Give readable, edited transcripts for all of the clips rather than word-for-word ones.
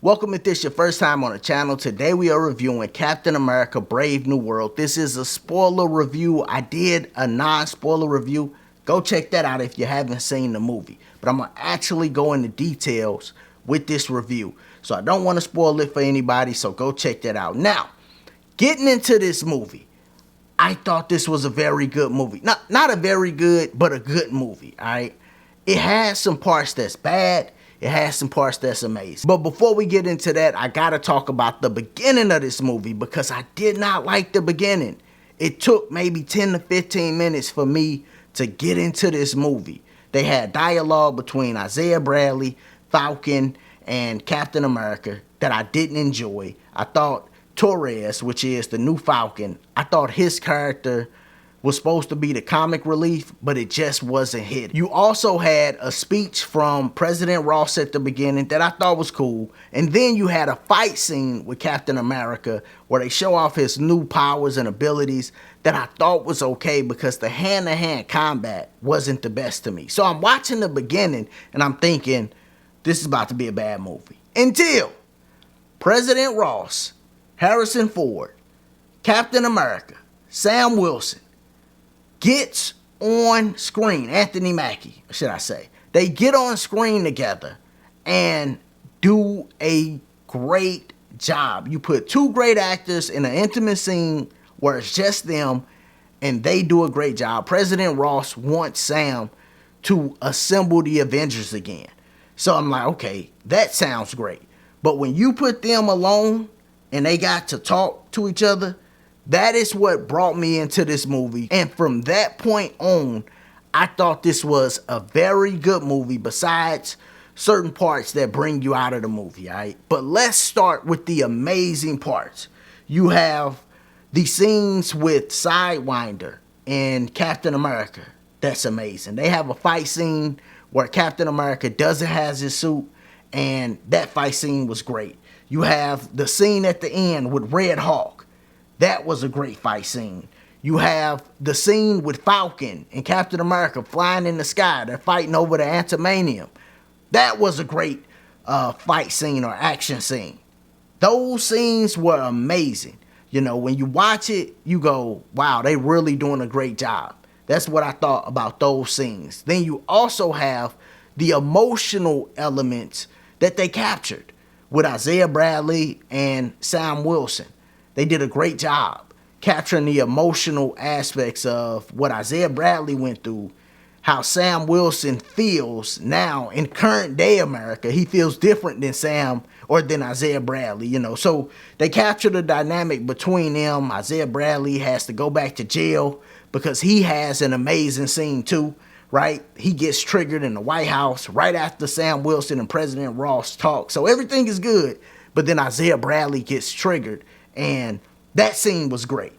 Welcome if this is your first time on the channel. Today we are reviewing Captain America Brave New World. This is a spoiler review. I did a non-spoiler review. Go check that out if you haven't seen the movie. But I'm going to actually go into details with this review. So I don't want to spoil it for anybody, so go check that out. Now, getting into this movie, I thought this was a very good movie. Not a very good, but a good movie, all right? It has some parts that's bad. It has some parts that's amazing. But before we get into that, I gotta talk about the beginning of this movie because I did not like the beginning. It took maybe 10 to 15 minutes for me to get into this movie. They had dialogue between Isaiah Bradley, Falcon, and Captain America that I didn't enjoy. I thought Torres, which is the new Falcon, I thought his character was supposed to be the comic relief, but it just wasn't hit. You also had a speech from President Ross at the beginning that I thought was cool. And then you had a fight scene with Captain America where they show off his new powers and abilities that I thought was okay because the hand-to-hand combat wasn't the best to me. So I'm watching the beginning and I'm thinking, this is about to be a bad movie. Until President Ross, Harrison Ford, Captain America, Sam Wilson, gets on screen, Anthony Mackie, should I say. They get on screen together and do a great job. You put two great actors in an intimate scene where it's just them, and they do a great job. President Ross wants Sam to assemble the Avengers again. So I'm like, okay, that sounds great. But when you put them alone and they got to talk to each other, that is what brought me into this movie. And from that point on, I thought this was a very good movie besides certain parts that bring you out of the movie, all right? But let's start with the amazing parts. You have the scenes with Sidewinder and Captain America. That's amazing. They have a fight scene where Captain America doesn't have his suit, and that fight scene was great. You have the scene at the end with Red Hawk. That was a great fight scene. You have the scene with Falcon and Captain America flying in the sky. They're fighting over the Antimanium. That was a great fight scene or action scene. Those scenes were amazing. You know, when you watch it, you go, wow, they really doing a great job. That's what I thought about those scenes. Then you also have the emotional elements that they captured with Isaiah Bradley and Sam Wilson. They did a great job capturing the emotional aspects of what Isaiah Bradley went through, how Sam Wilson feels now in current day America. He feels different than Sam or than Isaiah Bradley, you know. So they captured the dynamic between them. Isaiah Bradley has to go back to jail because he has an amazing scene too, right? He gets triggered in the White House right after Sam Wilson and President Ross talk. So everything is good, but then Isaiah Bradley gets triggered. And that scene was great.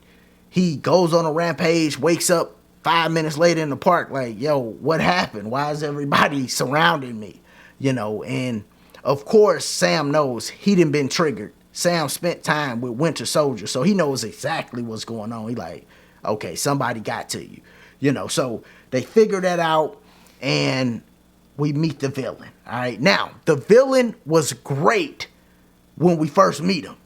He goes on a rampage, wakes up 5 minutes later in the park like, yo, what happened? Why is everybody surrounding me? You know, and of course, Sam knows he done been triggered. Sam spent time with Winter Soldier, so he knows exactly what's going on. He like, okay, somebody got to you. You know, so they figure that out, and we meet the villain. All right, now, the villain was great when we first meet him.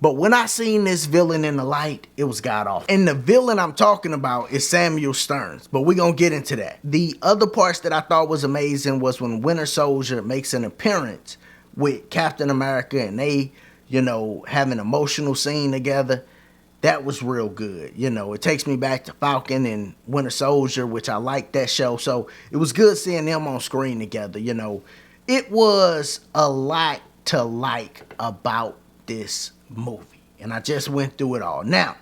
But when I seen this villain in the light, it was god awful. And the villain I'm talking about is Samuel Stearns, but we're going to get into that. The other parts that I thought was amazing was when Winter Soldier makes an appearance with Captain America and they, you know, have an emotional scene together. That was real good. You know, it takes me back to Falcon and Winter Soldier, which I like that show. So it was good seeing them on screen together, you know. It was a lot to like about this movie, and I just went through it all. Now,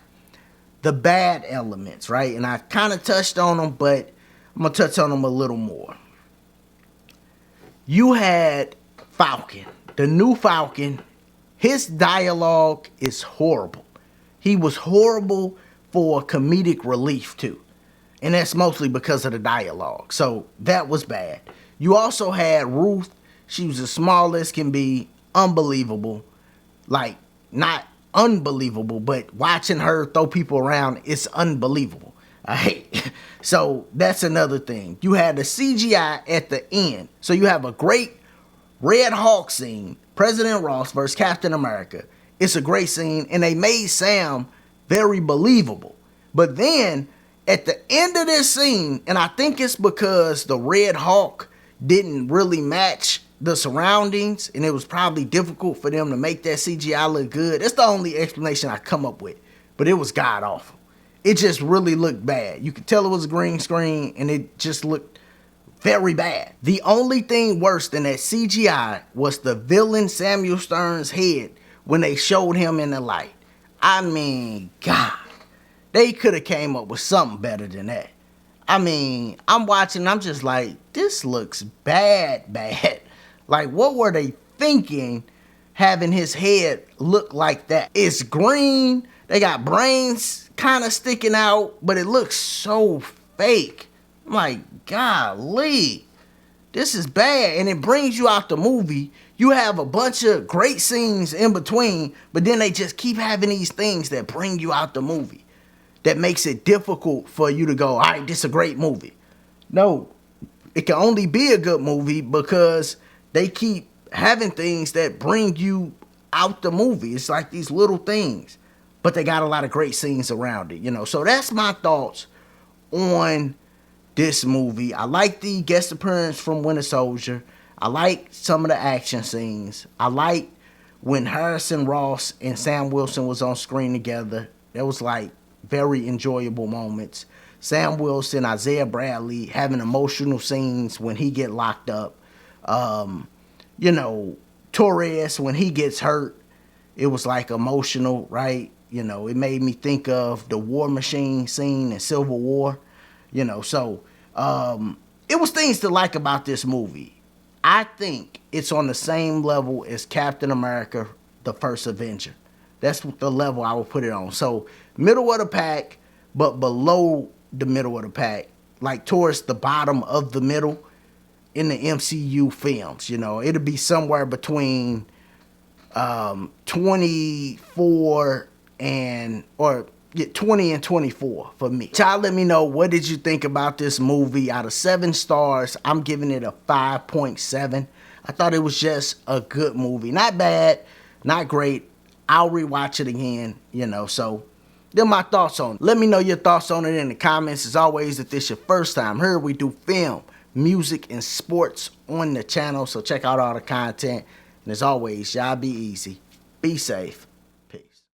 the bad elements, right? And I kind of touched on them, but I'm gonna touch on them a little more. You had Falcon, the new Falcon. His dialogue is horrible. He was horrible for comedic relief too, and that's mostly because of the dialogue. So that was bad. You also had Ruth. She was as small as can be, unbelievable, like not unbelievable, but watching her throw people around, it's unbelievable. I hate. So that's another thing. You had the CGI at the end. So you have a great Red Hawk scene, President Ross versus Captain America. It's a great scene, and they made Sam very believable. But then at the end of this scene, and I think it's because the Red Hawk didn't really match the surroundings, and it was probably difficult for them to make that CGI look good. That's the only explanation I come up with. But it was god awful. It just really looked bad. You could tell it was a green screen, and it just looked very bad. The only thing worse than that CGI was the villain Samuel Stern's head when they showed him in the light. I mean, God, they could have came up with something better than that. I mean, I'm watching, I'm just like, this looks bad. Like, what were they thinking having his head look like that? It's green, they got brains kind of sticking out, but it looks so fake. I'm like, golly, this is bad. And it brings you out the movie. You have a bunch of great scenes in between, but then they just keep having these things that bring you out the movie. That makes it difficult for you to go, all right, this is a great movie. No, it can only be a good movie because they keep having things that bring you out the movie. It's like these little things, but they got a lot of great scenes around it, you know. So that's my thoughts on this movie. I like the guest appearance from Winter Soldier. I like some of the action scenes. I like when Harrison Ross and Sam Wilson was on screen together. That was like very enjoyable moments. Sam Wilson, Isaiah Bradley having emotional scenes when he get locked up. You know, Torres, when he gets hurt, it was like emotional, right? You know, it made me think of the War Machine scene in Civil War. You know, so it was things to like about this movie. I think it's on the same level as Captain America, the First Avenger. That's the level I would put it on. So middle of the pack, but below the middle of the pack, like towards the bottom of the middle in the MCU films. You know, it'll be somewhere between 24 and, or 20 and 24 for me. Y'all let me know, what did you think about this movie? Out of 7 stars, I'm giving it a 5.7. I thought it was just a good movie. Not bad, not great. I'll rewatch it again, you know, so they're my thoughts on it. Let me know your thoughts on it in the comments. As always, if this is your first time here, we do film, music, and sports on the channel, so check out all the content. And as always, y'all be easy, be safe,